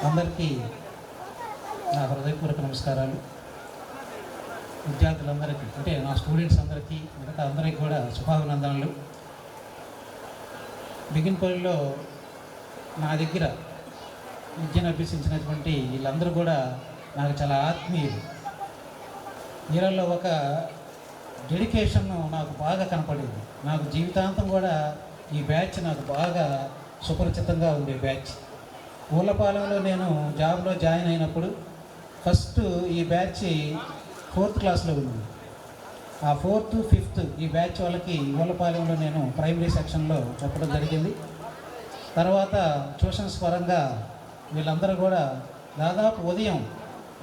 అందరికీ నా హృదయపూర్వక నమస్కారాలు. విద్యార్థులందరికీ అంటే నా స్టూడెంట్స్ అందరికీ మిగతా అందరికీ కూడా శుభాభినందనలు. బిగిన్పల్లిలో నా దగ్గర విద్యను అభ్యసించినటువంటి వీళ్ళందరూ కూడా నాకు చాలా ఆత్మీయులు. వీళ్ళల్లో ఒక డెడికేషన్ నాకు బాగా కనపడింది. నాకు జీవితాంతం కూడా ఈ బ్యాచ్ నాకు బాగా సుపరిచితంగా ఉండే బ్యాచ్. ఊళ్ళపాలెంలో నేను జాబ్లో జాయిన్ అయినప్పుడు ఫస్ట్ ఈ బ్యాచ్ 4th క్లాస్లో ఉంది. ఆ 4th, 5th ఈ బ్యాచ్ వాళ్ళకి ఊళ్ళపాలెంలో నేను ప్రైమరీ సెక్షన్లో చెప్పడం జరిగింది. తర్వాత ట్యూషన్స్ పరంగా వీళ్ళందరూ కూడా దాదాపు ఉదయం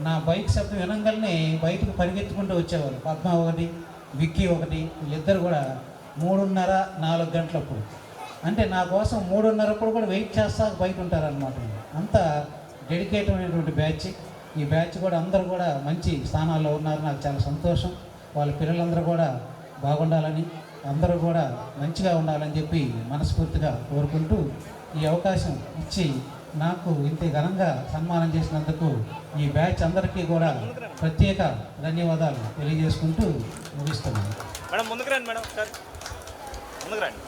నా బైక్ శబ్దం వినంగానే బయటకు పరిగెత్తుకుంటూ వచ్చేవారు. పద్మ ఒకటి, విక్కీ ఒకటి, వీళ్ళిద్దరు కూడా 3:30-4 గంటలప్పుడు అంటే నా కోసం 3:30 కూడా వెయిట్ చేస్తా బయట ఉంటారనమాట. అంత డెడికేటెడ్ అయినటువంటి బ్యాచ్. ఈ బ్యాచ్ కూడా అందరూ కూడా మంచి స్థానాల్లో ఉన్నారు. నాకు చాలా సంతోషం. వాళ్ళ పిల్లలందరూ కూడా బాగుండాలని, అందరూ కూడా మంచిగా ఉండాలని చెప్పి మనస్ఫూర్తిగా కోరుకుంటూ ఈ అవకాశం ఇచ్చి నాకు ఇంత ఘనంగా సన్మానం చేసినందుకు ఈ బ్యాచ్ అందరికీ కూడా ప్రత్యేక ధన్యవాదాలు తెలియజేసుకుంటూ ముగిస్తున్నాను. మేడం ముందుకు రండి. మేడం ముందుకు రండి.